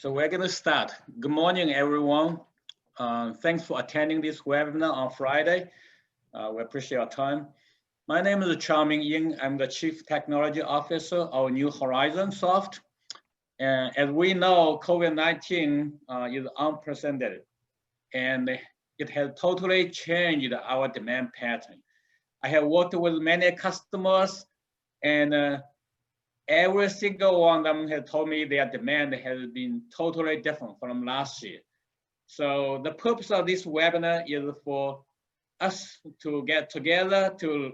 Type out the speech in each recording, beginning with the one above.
So we're going to start. Good morning, everyone. Thanks for attending this webinar on Friday. We appreciate your time. My name is Chao-Ming. I'm the Chief Technology Officer of New Horizon Soft. And as we know, COVID-19 is unprecedented, and it has totally changed our demand pattern. I have worked with many customers, and every single one of them has told me their demand has been totally different from last year. So the purpose of this webinar is for us to get together to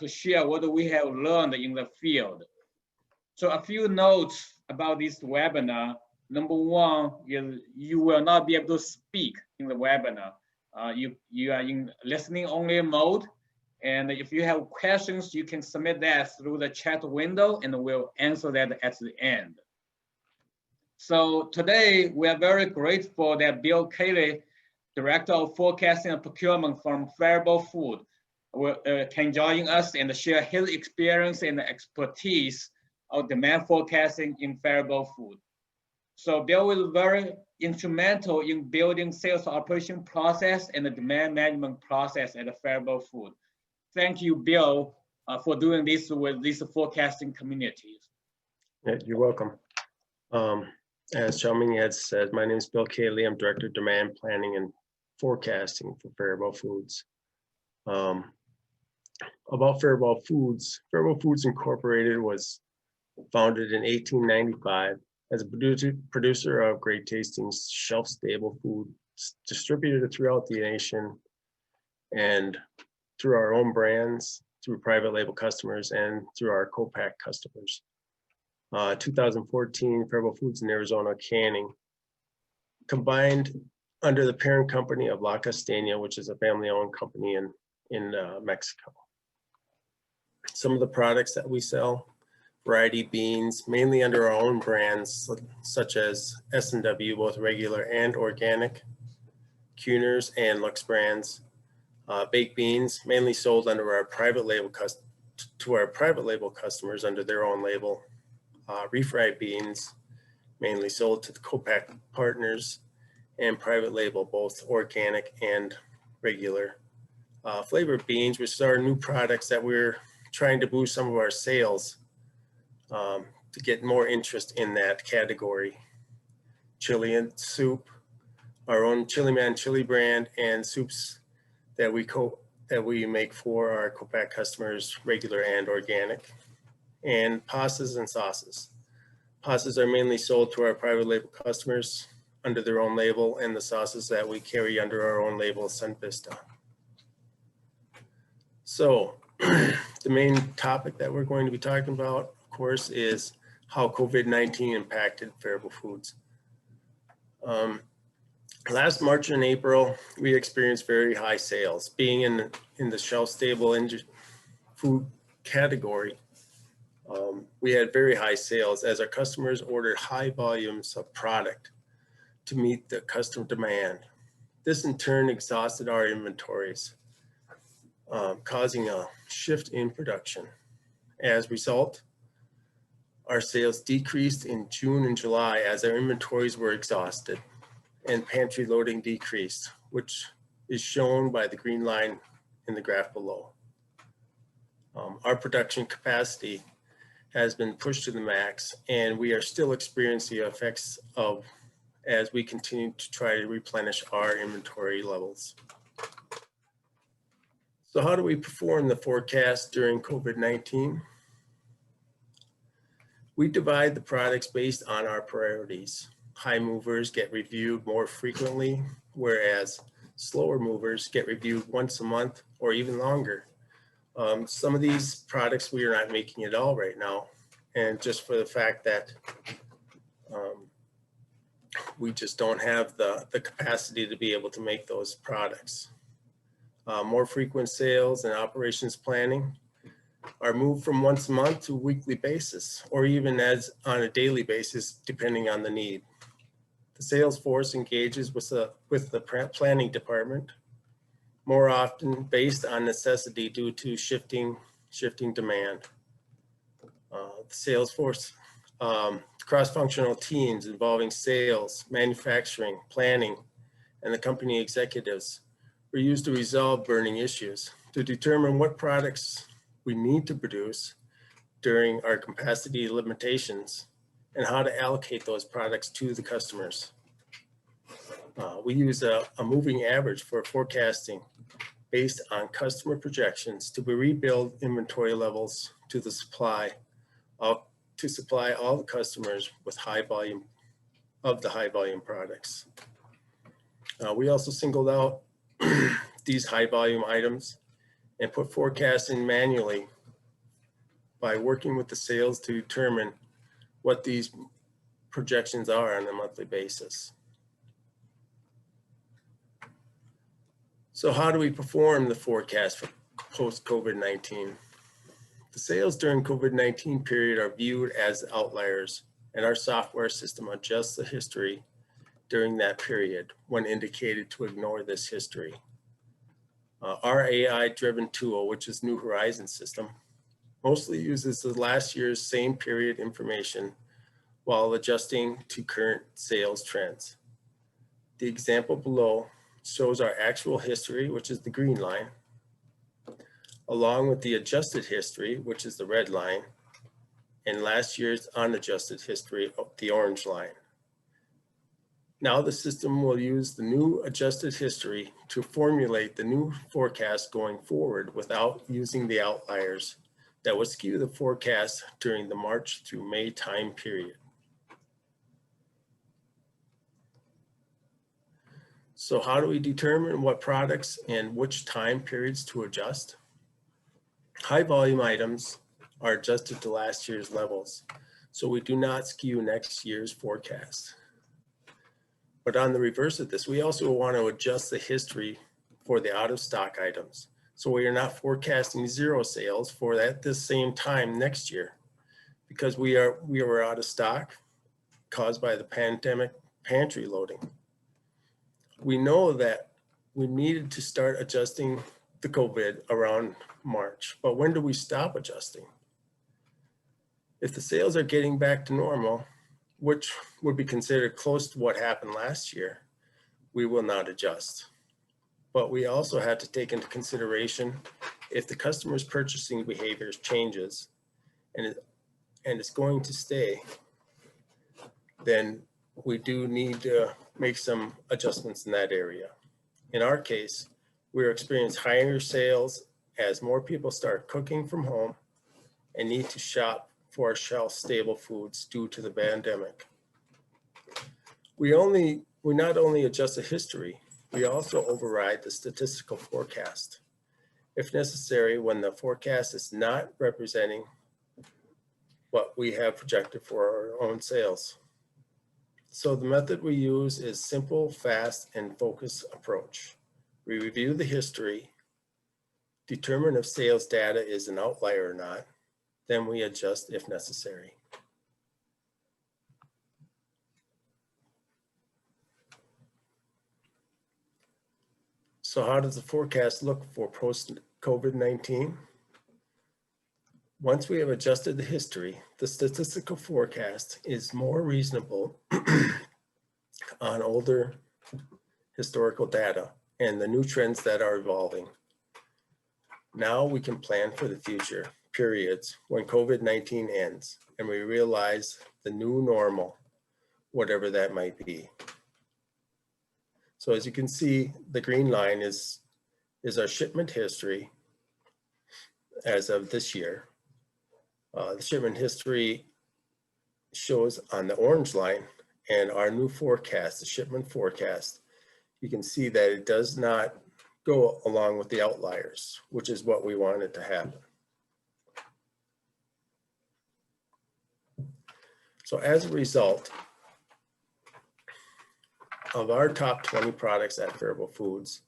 share what we have learned in the field. So a few notes about this webinar. Number one is you will not be able to speak in the webinar. You are in listening only mode. And if you have questions, you can submit that through the chat window and we'll answer that at the end. So today we are very grateful that Bill Cayley, Director of Forecasting and Procurement from Faribault Food, can join us and share his experience and expertise of demand forecasting in Faribault Food. So Bill was very instrumental in building sales operation process and the demand management process at the Faribault Food. Thank you, Bill, for doing this with these forecasting communities. Yeah, you're welcome. As Chao-Ming had said, my name is Bill Cayley. I'm Director of Demand Planning and Forecasting for Faribault Foods. About Faribault Foods Incorporated was founded in 1895 as a producer of great tasting shelf-stable food distributed throughout the nation and through our own brands, through private label customers, and through our co-pack customers. 2014, Faribault Foods in Arizona Canning combined under the parent company of La Castaña, which is a family-owned company in Mexico. Some of the products that we sell: variety beans, mainly under our own brands, such as S&W, both regular and organic, Cuners and Lux brands. Baked beans, mainly sold under our private label to our private label customers under their own label. Refried beans, mainly sold to the co-pack partners, and private label, both organic and regular. Flavored beans, which are new products that we're trying to boost some of our sales to get more interest in that category. Chili and soup, our own Chili Man chili brand, and soups that we make for our co-pack customers, regular and organic. And pastas and sauces. Pastas are mainly sold to our private label customers under their own label, and the sauces that we carry under our own label, Sun Vista. So the main topic that we're going to be talking about, of course, is how COVID-19 impacted Faribault Foods. Last March and April, we experienced very high sales. Being in the shelf-stable food category, we had very high sales as our customers ordered high volumes of product to meet the customer demand. This in turn exhausted our inventories, causing a shift in production. As a result, our sales decreased in June and July as our inventories were exhausted and pantry loading decreased, which is shown by the green line in the graph below. Our production capacity has been pushed to the max, and we are still experiencing the effects of as we continue to try to replenish our inventory levels. So how do we perform the forecast during COVID-19? We divide the products based on our priorities. High movers get reviewed more frequently, whereas slower movers get reviewed once a month or even longer. Some of these products we are not making at all right now, and just for the fact that we just don't have the capacity to be able to make those products. More frequent sales and operations planning are moved from once a month to a weekly basis, or even as on a daily basis, depending on the need. The sales force engages with the planning department more often based on necessity due to shifting demand. The sales force cross-functional teams involving sales, manufacturing, planning, and the company executives were used to resolve burning issues, to determine what products we need to produce during our capacity limitations and how to allocate those products to the customers. We use a moving average for forecasting based on customer projections to rebuild inventory levels to supply all the customers with high volume products. We also singled out these high volume items and put forecasting manually by working with the sales to determine what these projections are on a monthly basis. So how do we perform the forecast for post-COVID-19? The sales during COVID-19 period are viewed as outliers, and our software system adjusts the history during that period when indicated to ignore this history. Our AI-driven tool, which is New Horizons system, mostly uses the last year's same period information while adjusting to current sales trends. The example below shows our actual history, which is the green line, along with the adjusted history, which is the red line, and last year's unadjusted history, the orange line. Now the system will use the new adjusted history to formulate the new forecast going forward without using the outliers that would skew the forecast during the March through May time period. So how do we determine what products and which time periods to adjust? High volume items are adjusted to last year's levels, so we do not skew next year's forecast. But on the reverse of this, we also want to adjust the history for the out of stock items. So we are not forecasting zero sales for this same time next year because we were out of stock caused by the pandemic pantry loading. We know that we needed to start adjusting the COVID around March, but when do we stop adjusting? If the sales are getting back to normal, which would be considered close to what happened last year, we will not adjust. But we also have to take into consideration if the customer's purchasing behaviors changes and it's going to stay, then we do need to make some adjustments in that area. In our case, we're experiencing higher sales as more people start cooking from home and need to shop for shelf-stable foods due to the pandemic. We not only adjust the history, we also override the statistical forecast, if necessary, when the forecast is not representing what we have projected for our own sales. So the method we use is simple, fast, and focused approach. We review the history, determine if sales data is an outlier or not, then we adjust if necessary. So how does the forecast look for post-COVID-19? Once we have adjusted the history, the statistical forecast is more reasonable on older historical data and the new trends that are evolving. Now we can plan for the future periods when COVID-19 ends and we realize the new normal, whatever that might be. So as you can see, the green line is our shipment history as of this year. The shipment history shows on the orange line, and our new forecast, the shipment forecast, you can see that it does not go along with the outliers, which is what we wanted to happen. So as a result of our top 20 products at Variable Foods,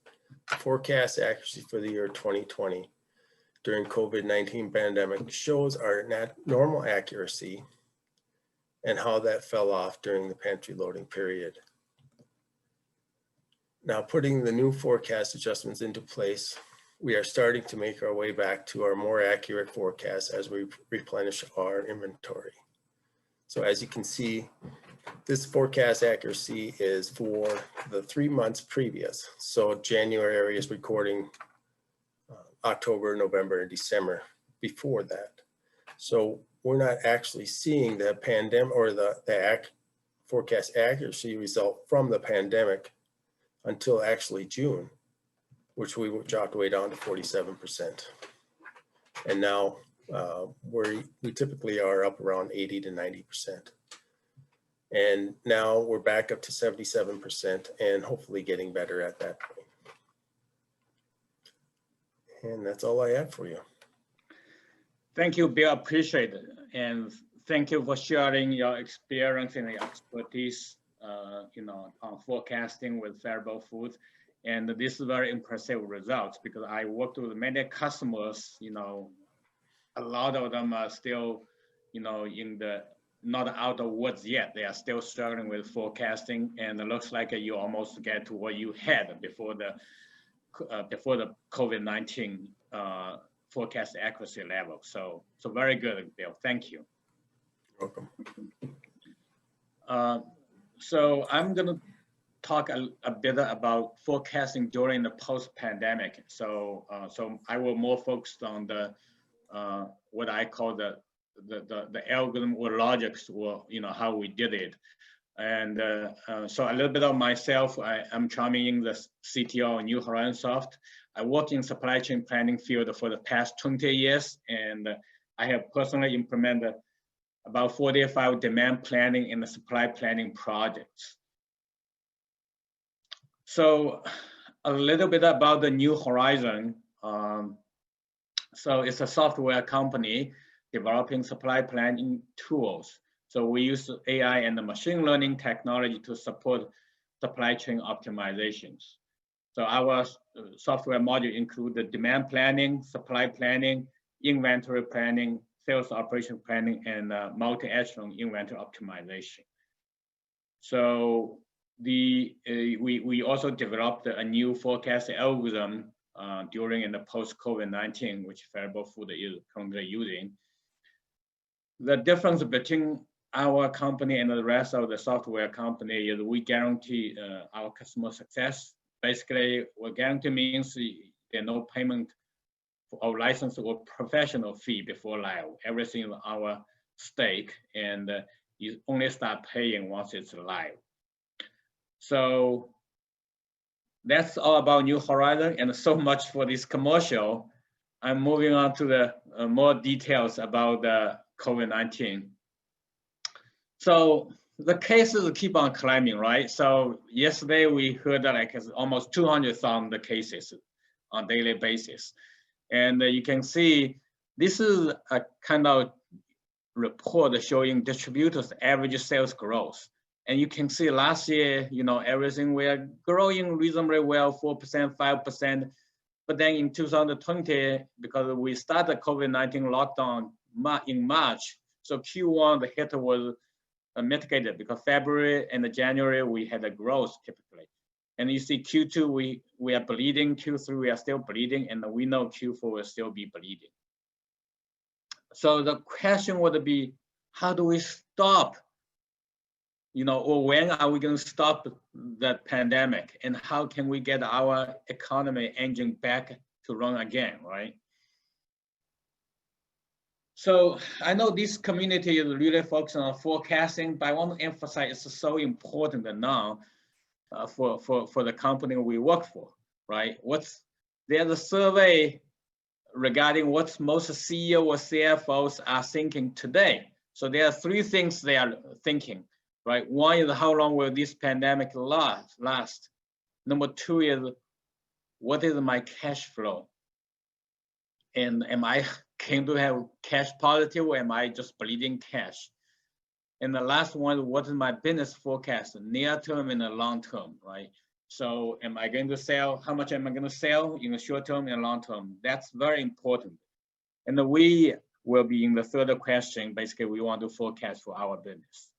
the forecast accuracy for the year 2020 during COVID-19 pandemic shows our normal accuracy and how that fell off during the pantry loading period. Now, putting the new forecast adjustments into place, we are starting to make our way back to our more accurate forecast as we replenish our inventory. So as you can see, this forecast accuracy is for the 3 months previous. So January is recording October, November, and December before that. So we're not actually seeing the pandemic or the forecast accuracy result from the pandemic until actually June, which we dropped way down to 47%. And now we typically are up around 80 to 90%. And now we're back up to 77% and hopefully getting better at that point. And that's all I have for you. Thank you, Bill. Appreciate it. And thank you for sharing your experience and your expertise, on forecasting with variable foods. And this is very impressive results because I worked with many customers, a lot of them are still, not out of woods yet. They are still struggling with forecasting, and it looks like you almost get to what you had before the COVID-19 forecast accuracy level. So very good, Bill. Thank you. Welcome. So I'm going to talk a bit about forecasting during the post-pandemic. So I will more focused on the what I call the algorithm or logics, or how we did it. And so a little bit of myself. I'm Chao-Ming, the CTO of New Horizon Soft. I work in supply chain planning field for the past 20 years, and I have personally implemented about 45 demand planning and the supply planning projects. So a little bit about the New Horizon. So it's a software company developing supply planning tools. So we use AI and the machine learning technology to support supply chain optimizations. So our software module include the demand planning, supply planning, inventory planning, sales operation planning, and multi-echelon inventory optimization. So we also developed a new forecast algorithm during and the post-COVID-19, which Variable Food is currently using. The difference between our company and the rest of the software company is we guarantee our customer success. Basically, what guarantee means there's no payment of license or professional fee before live. Everything is our stake, and you only start paying once it's live. So that's all about New Horizon, and so much for this commercial. I'm moving on to the more details about the COVID-19. So the cases keep on climbing, right? So yesterday we heard that like almost 200,000 cases on a daily basis. And you can see this is a kind of report showing distributors' average sales growth. And you can see last year, everything were growing reasonably well, 4%, 5%. But then in 2020, because we started COVID-19 lockdown in March, so Q1, the hit was mitigated because February and January, we had a growth typically. And you see Q2, we are bleeding, Q3, we are still bleeding, and we know Q4 will still be bleeding. So the question would be, how do we stop, or when are we going to stop the pandemic, and how can we get our economy engine back to run again, right? So I know this community is really focusing on forecasting, but I want to emphasize it's so important now for the company we work for, right? There's a survey regarding what most CEO or CFOs are thinking today. So there are three things they are thinking, right? One is how long will this pandemic last? Number two is what is my cash flow? And am I going to have cash positive, or am I just bleeding cash? And the last one, what is my business forecast, near term and the long term, right? So am I going to sell? How much am I going to sell in the short term and long term? That's very important. And we will be in the third question. Basically, we want to forecast for our business.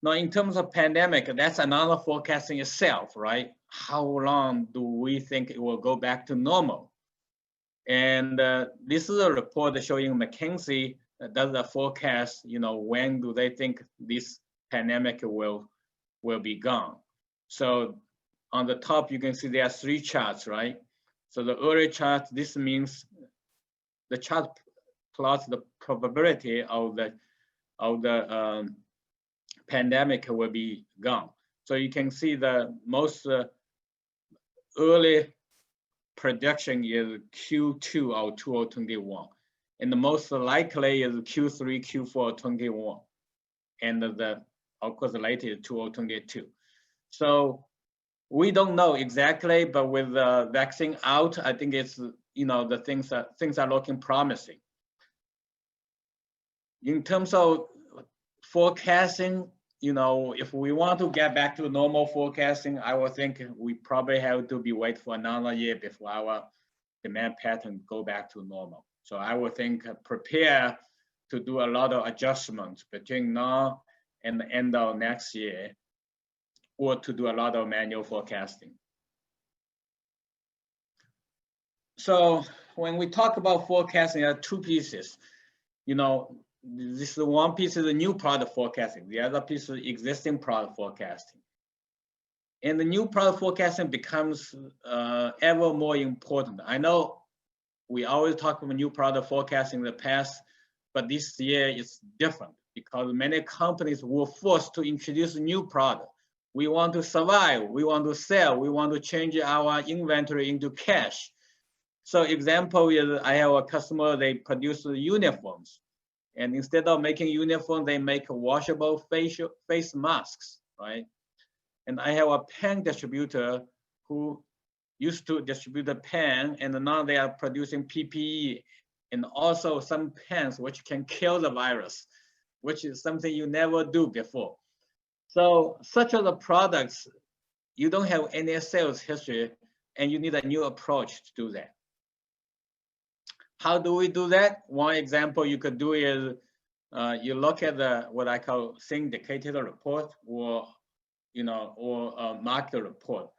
Now, in terms of pandemic, that's another forecasting itself, right? How long do we think it will go back to normal? And this is a report showing McKinsey does the forecast, when do they think this pandemic will be gone? So on the top, you can see there are 3 charts, right? So the early chart, this means the chart plots the probability of the pandemic will be gone. So you can see the most early projection is Q2 of 2021, and the most likely is Q3, Q4 21, and of course the latest 2022. So we don't know exactly, but with the vaccine out, I think it's the things are looking promising. In terms of forecasting, if we want to get back to normal forecasting, I would think we probably have to wait for another year before our demand pattern go back to normal. So I would think prepare to do a lot of adjustments between now and the end of next year, or to do a lot of manual forecasting. So when we talk about forecasting, there are 2 pieces. This is one piece is the new product forecasting. The other piece is existing product forecasting. And the new product forecasting becomes ever more important. I know we always talk about new product forecasting in the past, but this year is different because many companies were forced to introduce a new product. We want to survive, we want to sell, we want to change our inventory into cash. So example is I have a customer, they produce uniforms. And instead of making uniforms, they make washable face masks, right? And I have a pen distributor who used to distribute the pen, and now they are producing PPE and also some pens which can kill the virus, which is something you never do before. So such of the products, you don't have any sales history, and you need a new approach to do that. How do we do that? One example you could do is you look at what I call syndicated report, or market report.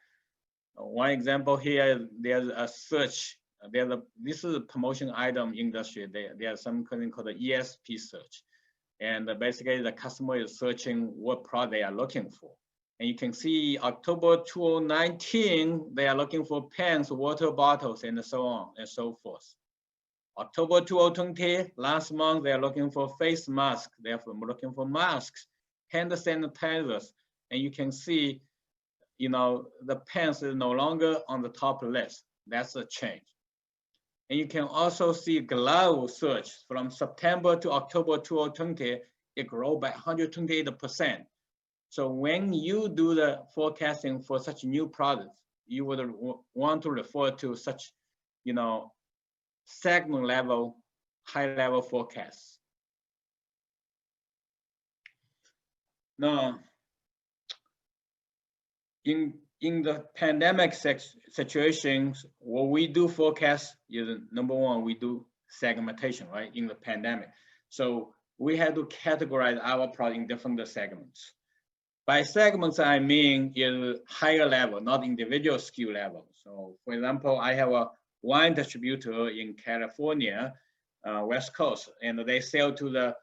One example here, there's a search. This is a promotion item industry. There's something called the ESP search, and basically the customer is searching what product they are looking for. And you can see October 2019, they are looking for pens, water bottles, and so on and so forth. October 2020, last month, they are looking for face masks. They're looking for masks, hand sanitizers. And you can see, the pens is no longer on the top list. That's a change. And you can also see glove search from September to October 2020, it grew by 128%. So when you do the forecasting for such new products, you would want to refer to such, segment level, high level forecasts. Now, in the pandemic situations, what we do forecast is, number one, we do segmentation, right, in the pandemic. So we had to categorize our product in different segments. By segments, I mean is higher level, not individual SKU level. So for example, I have a wine distributor in California, West Coast, and they sell to the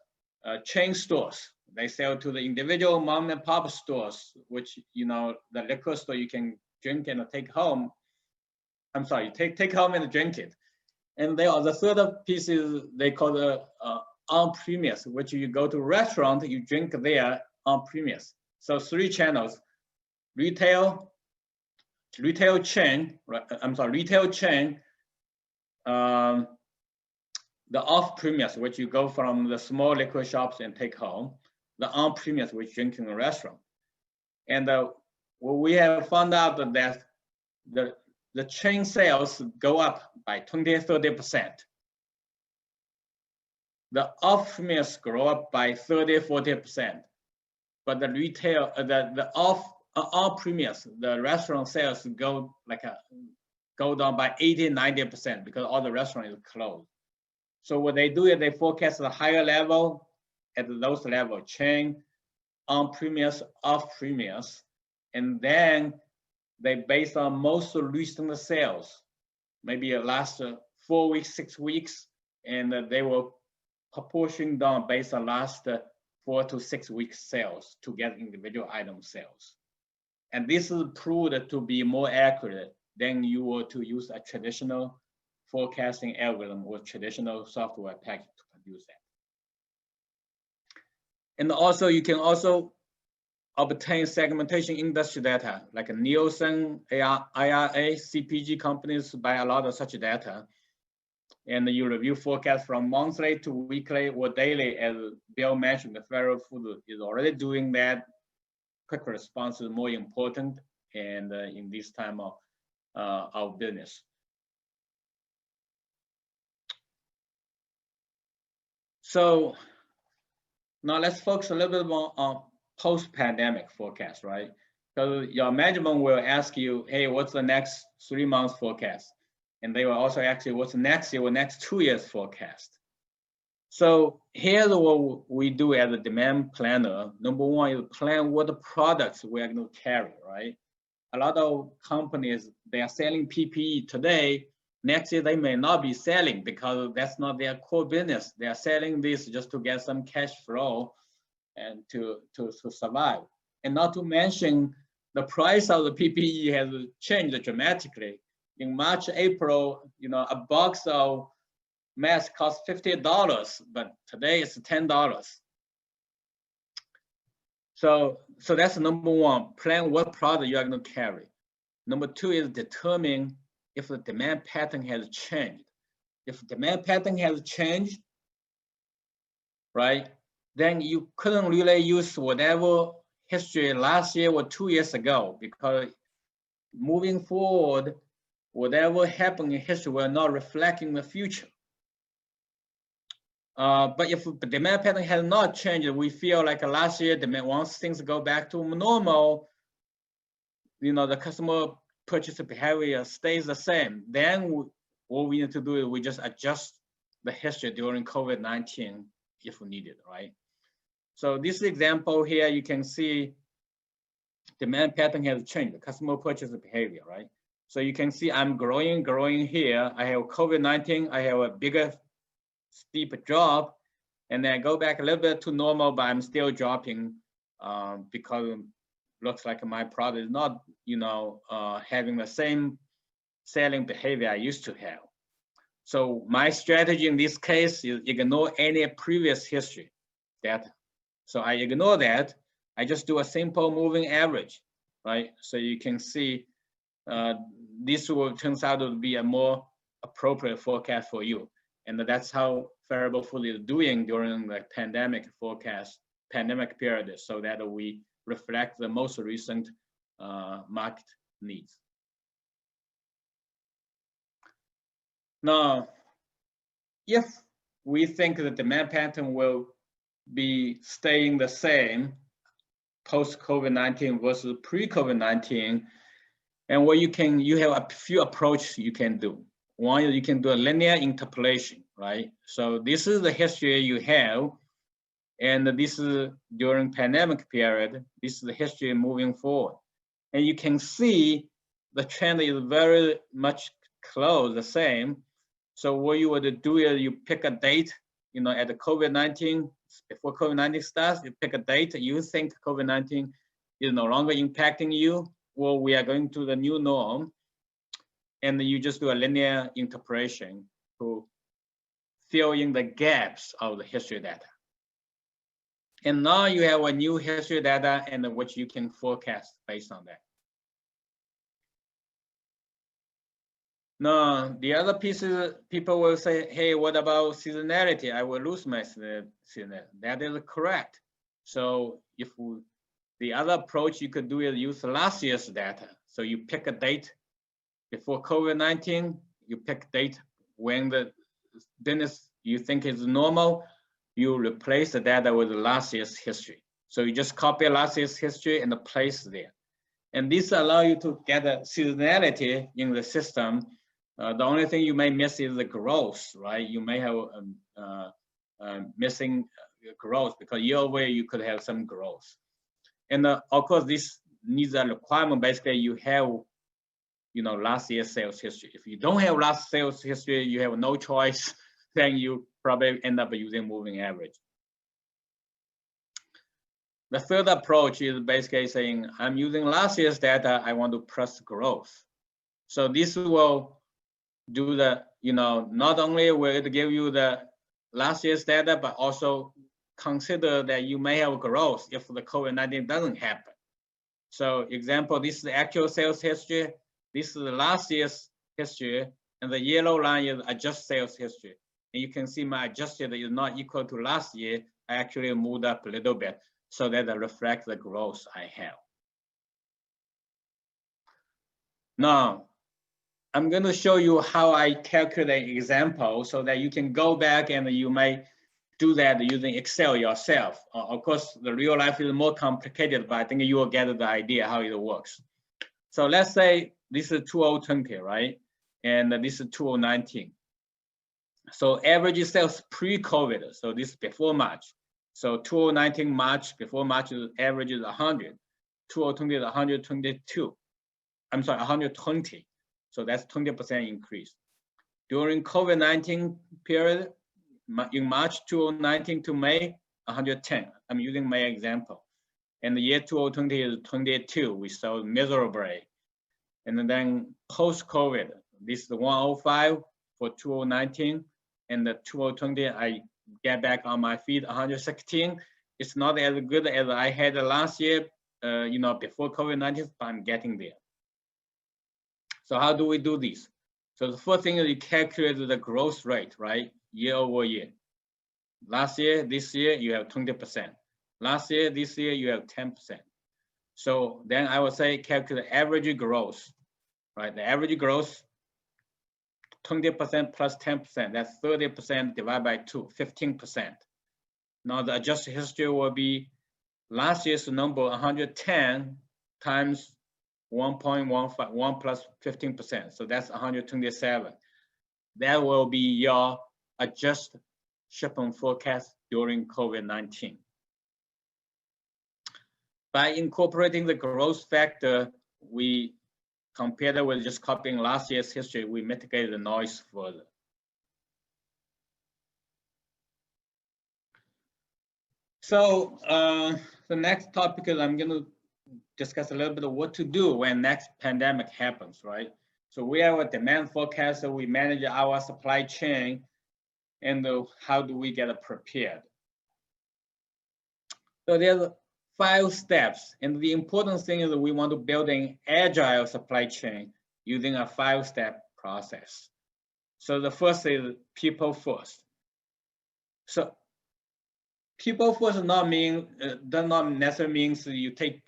chain stores. They sell to the individual mom and pop stores, which, the liquor store you can drink and take home. I'm sorry, take home and drink it. And the third piece is they call the on-premise, which you go to restaurant, you drink there on-premise. So 3 channels: retail chain, the off-premise, which you go from the small liquor shops and take home, the on-premise, which drink in a restaurant. And what we have found out that the chain sales go up by 20-30%. The off-premise grow up by 30-40%. But the retail, the on-premise, the restaurant sales go down by 80-90% because all the restaurant is closed. So what they do is they forecast the higher level at those level, chain, on-premise, off-premise, and then they based on most recent sales, maybe it lasts 4 weeks, 6 weeks, and they will proportion down based on last 4 to 6 weeks sales to get individual item sales. And this is proved to be more accurate than you were to use a traditional forecasting algorithm or traditional software package to produce that. And also, you can also obtain segmentation industry data, like Nielsen, IRA, CPG companies buy a lot of such data. And you review forecast from monthly to weekly or daily, as Bill mentioned, the Federal Food is already doing that. Quick response is more important, and in this time of business. So now let's focus a little bit more on post-pandemic forecast, right? So your management will ask you, hey, what's the next 3 months forecast? And they will also ask you, what's the next year or next 2 years forecast? So here's what we do as a demand planner. Number one is plan what the products we are going to carry, right? A lot of companies, they are selling PPE today. Next year, they may not be selling because that's not their core business. They are selling this just to get some cash flow and to survive. And not to mention, the price of the PPE has changed dramatically. In March, April, a box of masks cost $50, but today it's $10. So that's number one, plan what product you are going to carry. Number two is determine if the demand pattern has changed. If demand pattern has changed, right, then you couldn't really use whatever history last year or 2 years ago, because moving forward, whatever happened in history will not reflect in the future. But if the demand pattern has not changed, we feel like last year, once things go back to normal, the customer purchase behavior stays the same. Then what we need to do is we just adjust the history during COVID-19 if needed, right? So this example here, you can see demand pattern has changed, the customer purchase behavior, right? So you can see I'm growing here. I have COVID-19, I have a bigger, steep drop, and then I go back a little bit to normal, but I'm still dropping because it looks like my product is not, having the same selling behavior I used to have. So my strategy in this case is ignore any previous history data. So I ignore that. I just do a simple moving average, right? So you can see this turns out to be a more appropriate forecast for you. And that's how Federal Food is doing during the pandemic period, so that we reflect the most recent market needs. Now, if we think the demand pattern will be staying the same post-COVID-19 versus pre-COVID-19, and what you have a few approaches you can do. One is you can do a linear interpolation, right? So this is the history you have, and this is during pandemic period. This is the history moving forward, and you can see the trend is very much close, the same. So what you would do is you pick a date, at the COVID-19, before COVID-19 starts, you pick a date, you think COVID-19 is no longer impacting you, or we are going to the new norm, and you just do a linear interpolation to fill in the gaps of the history data. And now you have a new history data and which you can forecast based on that. Now, the other pieces, people will say, hey, what about seasonality? I will lose my seasonality. That is correct. So if the other approach you could do is use last year's data. So you pick a date before COVID-19, you pick a date when the business you think is normal, you replace the data with last year's history. So you just copy last year's history and place there. And this allows you to get a seasonality in the system. The only thing you may miss is the growth, right? You may have missing growth because year over year you could have some growth. And of course, this needs a requirement. Basically, you have, last year's sales history. If you don't have last sales history, you have no choice. Then you probably end up using moving average. The third approach is basically saying, I'm using last year's data, I want to press growth. So this will do the, not only will it give you the last year's data, but also consider that you may have growth if the COVID-19 doesn't happen. So example, this is the actual sales history. This is the last year's history, and the yellow line is adjusted sales history. And you can see my adjusted is not equal to last year. I actually moved up a little bit so that it reflects the growth I have. Now, I'm going to show you how I calculate example so that you can go back and you may do that using Excel yourself. Of course, the real life is more complicated, but I think you will get the idea how it works. So let's say this is 2020, right? And this is 2019. So average sales pre-COVID, so this is before March. So 2019 March, before March, average is 100. 2020 is 122. I'm sorry, 120. So that's 20% increase. During COVID-19 period, in March 2019 to May, 110. I'm using May example. And the year 2020 is 22. We saw miserably. And then post-COVID, this is the 105 for 2019. And the 2020, I get back on my feet, 116. It's not as good as I had last year, before COVID-19, but I'm getting there. So how do we do this? So the first thing is you calculate the growth rate, right? Year over year. Last year, this year, you have 20%. Last year, this year, you have 10%. So then I would say calculate average growth, right? The average growth, 20% plus 10%, that's 30% divided by 2, 15%. Now the adjusted history will be last year's number 110 times 1.15, 1 plus 15%. So that's 127. That will be your adjusted shipment forecast during COVID-19. By incorporating the growth factor, we compared with just copying last year's history, we mitigate the noise further. So the next topic is I'm going to discuss a little bit of what to do when next pandemic happens, right? So we have a demand forecast, so we manage our supply chain, and how do we get prepared? So there's 5 steps, and the important thing is that we want to build an agile supply chain using a 5-step process. So the first is people first. So people first does not necessarily means you take,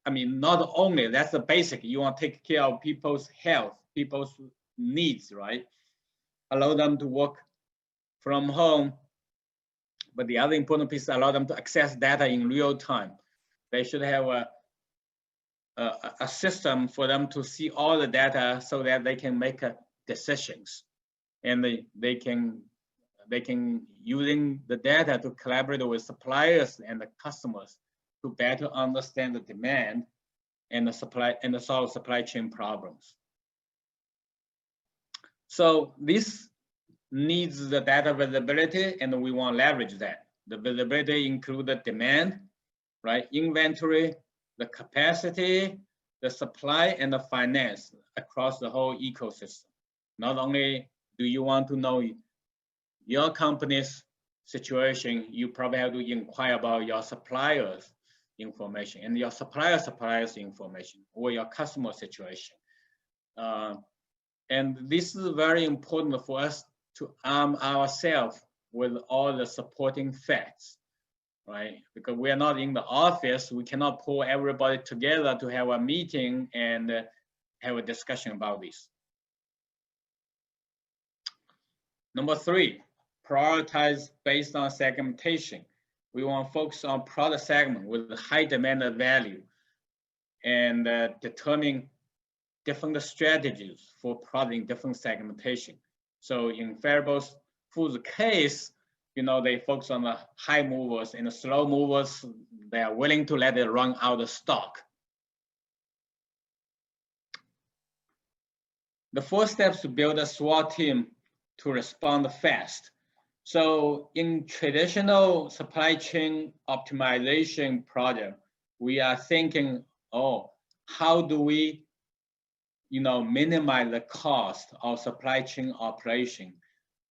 not only, that's the basic, you want to take care of people's health, people's needs, right? Allow them to work from home, but the other important piece, allow them to access data in real time. They should have a system for them to see all the data so that they can make decisions, and they can using the data to collaborate with suppliers and the customers to better understand the demand and the supply and the solve supply chain problems. So this needs the data visibility, and we want to leverage that. The visibility includes the demand, right? Inventory, the capacity, the supply, and the finance across the whole ecosystem. Not only do you want to know your company's situation, you probably have to inquire about your suppliers' information and your suppliers' information, or your customer situation. And this is very important for us to arm ourselves with all the supporting facts, right? Because we are not in the office, we cannot pull everybody together to have a meeting and have a discussion about this. Number 3, prioritize based on segmentation. We want to focus on product segment with high demand value and determine different strategies for product in different segmentation. So in Faribault Foods case, they focus on the high movers, and the slow movers, they are willing to let it run out of stock. The 4th step is to build a SWAT team to respond fast. So in traditional supply chain optimization project, we are thinking, oh, how do we, minimize the cost of supply chain operation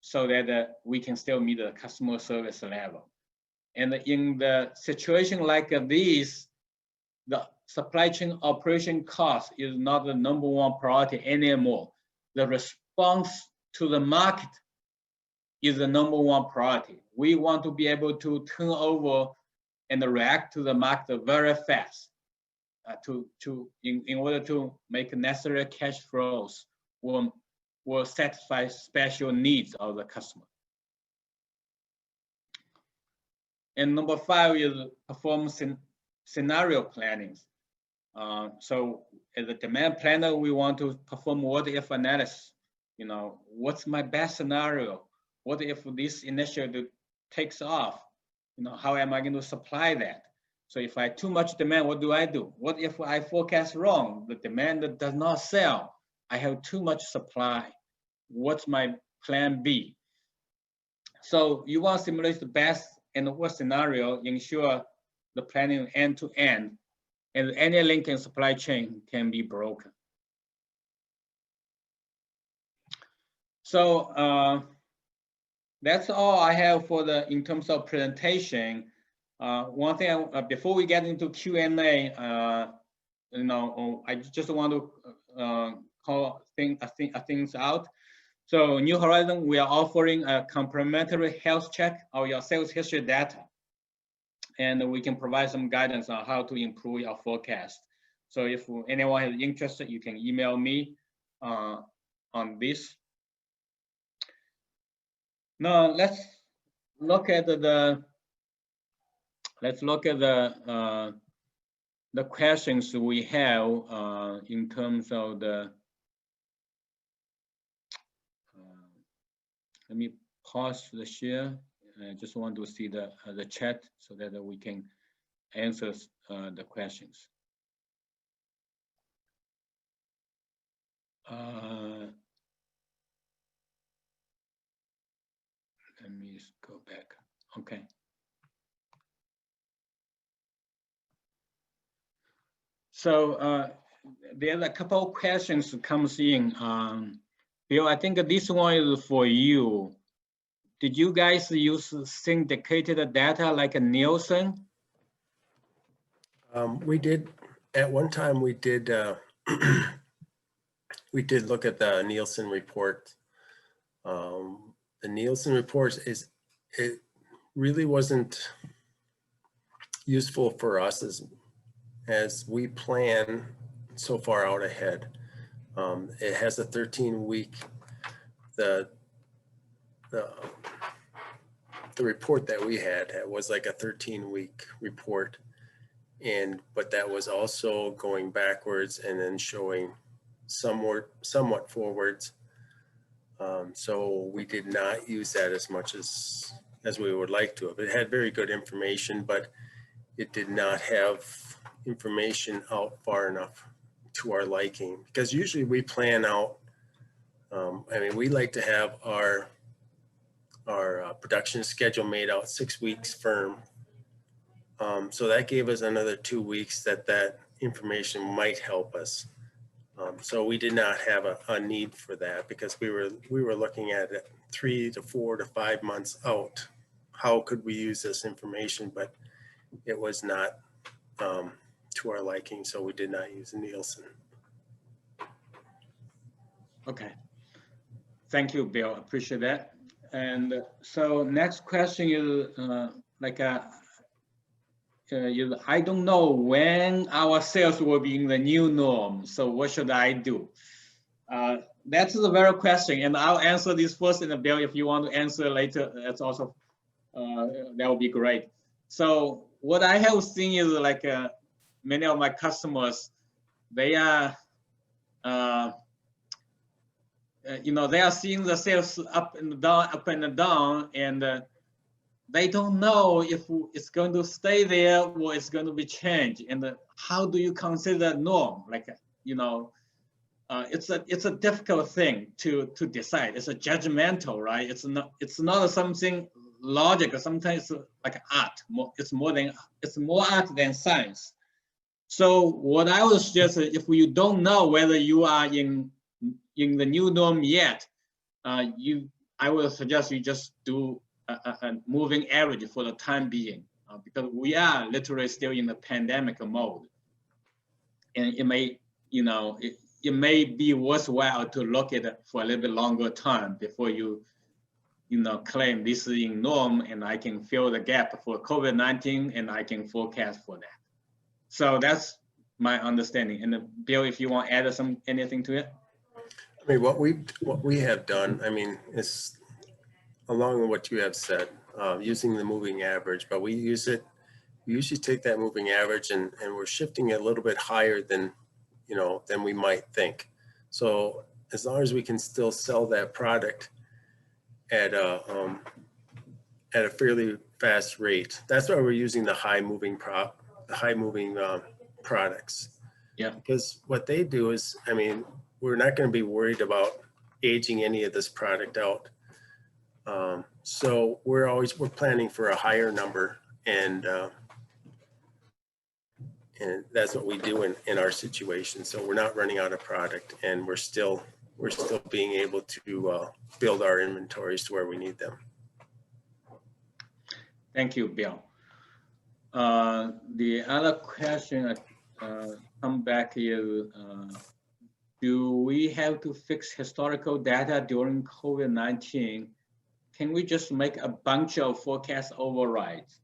so that we can still meet the customer service level. And in the situation like this, the supply chain operation cost is not the #1 priority anymore. The response to the market is the #1 priority. We want to be able to turn over and react to the market very fast in order to make necessary cash flows will satisfy special needs of the customer. And number 5 is perform scenario planning. So as a demand planner, we want to perform what if analysis. What's my best scenario? What if this initiative takes off? How am I going to supply that? So if I have too much demand, what do I do? What if I forecast wrong? The demand does not sell. I have too much supply. What's my plan B? So you want to simulate the best and the worst scenario, ensure the planning end to end, and any link in supply chain can be broken. So that's all I have in terms of presentation. One thing before we get into Q&A, I just want to call things out. So New Horizon, we are offering a complimentary health check of your sales history data, and we can provide some guidance on how to improve your forecast. So if anyone is interested, you can email me on this. Now let's look at the questions we have in terms of the. Let me pause the share. I just want to see the chat so that we can answer the questions. Let me go back. Okay. So there's a couple of questions comes in. Bill, I think this one is for you. Did you guys use syndicated data like a Nielsen? We did at one time. We did we did look at the Nielsen report. The Nielsen report it really wasn't useful for us as we plan so far out ahead. It has a 13-week, the report that we had was like a 13-week report, but that was also going backwards and then showing somewhat forwards. So we did not use that as much as we would like to have. It had very good information, but it did not have information out far enough to our liking, because usually we plan out, we like to have our production schedule made out 6 weeks firm. So that gave us another 2 weeks that information might help us. So we did not have a need for that, because we were looking at it 3 to 4 to 5 months out. How could we use this information? But it was not to our liking, so we did not use Nielsen. Okay, thank you, Bill. Appreciate that. And so next question is I don't know when our sales will be in the new norm. So what should I do? That's the very question, and I'll answer this first. And Bill, if you want to answer later, that's also that would be great. So what I have seen is many of my customers, they are they are seeing the sales up and down, and they don't know if it's going to stay there or it's going to be changed. And how do you consider norm? it's a difficult thing to decide. It's a judgmental, right? It's not something logical. Sometimes it's like art. It's more art than science. So what I would suggest is if you don't know whether you are in the new norm yet, I would suggest you just do a moving average for the time being, because we are literally still in the pandemic mode, and it may, it may be worthwhile to look at it for a little bit longer time before you claim this is in norm and I can fill the gap for COVID-19 and I can forecast for that. So that's my understanding. And Bill, if you want to add anything to it. I mean, what we have done, I mean, is along with what you have said, using the moving average, but we usually take that moving average and we're shifting it a little bit higher than we might think. So as long as we can still sell that product at a fairly fast rate, that's why we're using the high moving products. Yeah. Because what they do is, I mean, we're not going to be worried about aging any of this product out. So we're planning for a higher number, and that's what we do in our situation. So we're not running out of product, and we're still being able to build our inventories to where we need them. Thank you, Bill. The other question come back is, do we have to fix historical data during COVID-19? Can we just make a bunch of forecast overrides?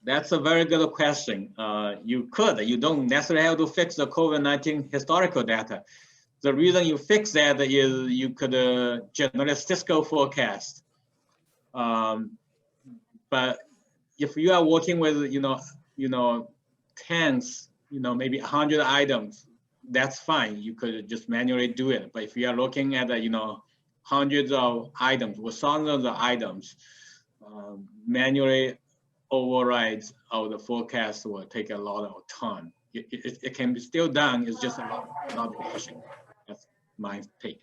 That's a very good question. You don't necessarily have to fix the COVID-19 historical data. The reason you fix that is you could generate statistical forecast. But if you are working with, tens, maybe 100 items, that's fine. You could just manually do it. But if you are looking at, hundreds of items or thousands of items, manually overrides of the forecast will take a lot of time. It can be still done. It's just not efficient. That's my take.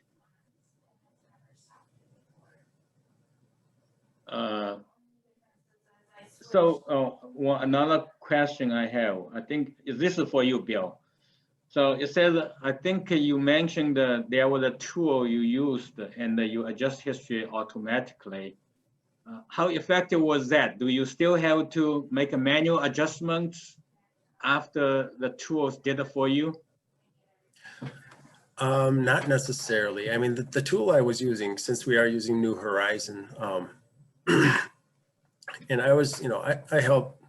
Another question I have, I think, this is for you, Bill. So it says, I think you mentioned that there was a tool you used and you adjust history automatically. How effective was that? Do you still have to make a manual adjustments after the tools did it for you? Not necessarily. I mean, the tool I was using, since we are using New Horizon, and I was, I helped,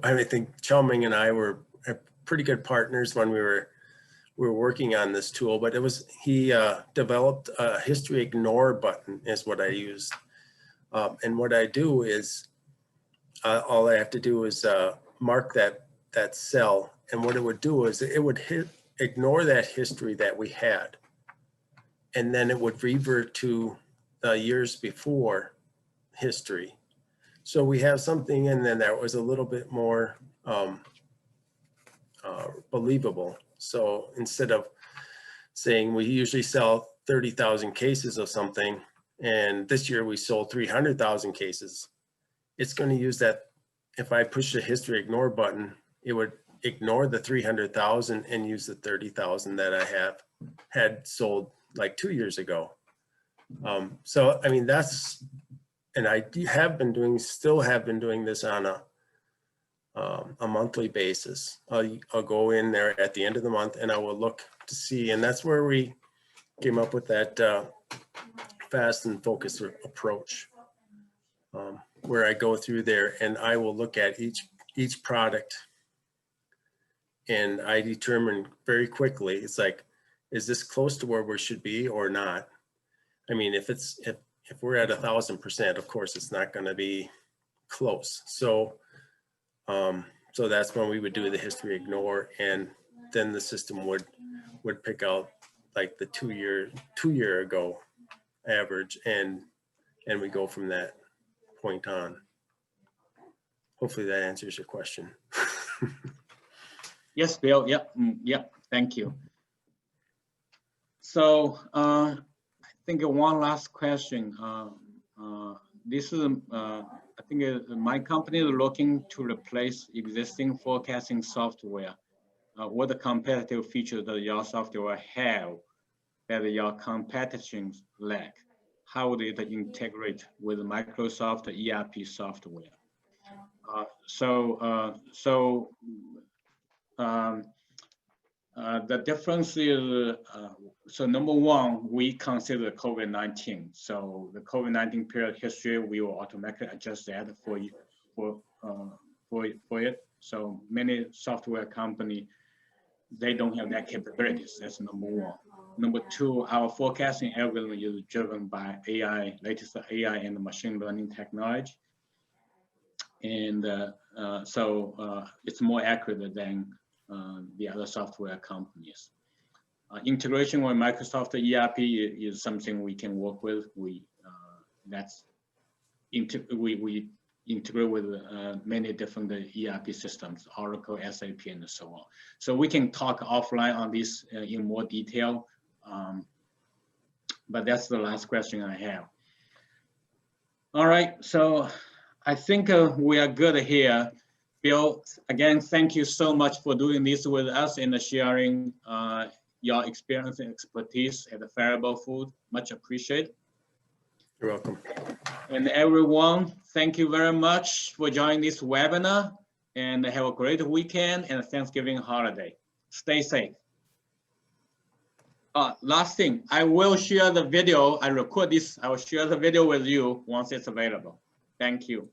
I think Chao-Ming and I were pretty good partners when we were working on this tool, but he developed a history ignore button is what I used. And what I do is, all I have to do is mark that cell, and what it would do is it would ignore that history that we had, and then it would revert to years before history. So we have something in there that was a little bit more believable. So instead of saying we usually sell 30,000 cases of something, and this year we sold 300,000 cases, it's going to use that. If I push the history ignore button, it would ignore the 300,000 and use the 30,000 that I had sold like 2 years ago. So, I mean, and I still have been doing this on a monthly basis. I'll go in there at the end of the month and I will look to see, and that's where we came up with that fast and focused approach, where I go through there and I will look at each product, and I determine very quickly, it's like, is this close to where we should be or not? I mean, if we're at 1,000%, of course, it's not going to be close. So that's when we would do the history ignore, and then the system would pick out like the two year ago average, and we go from that point on. Hopefully that answers your question. Yes, Bill. Yep. Yep. Thank you. So I think one last question. This is, I think my company is looking to replace existing forecasting software. What the competitive features that your software have that your competitors lack? How would it integrate with Microsoft ERP software? The difference is, so number one, we consider COVID-19. So the COVID-19 period history, we will automatically adjust that for it. So many software company, they don't have that capabilities. That's number one. Number two, our forecasting algorithm is driven by AI, latest AI and machine learning technology. And it's more accurate than the other software companies. Integration with Microsoft ERP is something we can work with. We integrate with many different ERP systems, Oracle, SAP, and so on. So we can talk offline on this in more detail. But that's the last question I have. All right, so I think we are good here. Bill, again, thank you so much for doing this with us and sharing your experience and expertise at the Faribault Food. Much appreciated. You're welcome. And everyone, thank you very much for joining this webinar, and have a great weekend and a Thanksgiving holiday. Stay safe. Last thing, I will share the video. I record this. I will share the video with you once it's available. Thank you.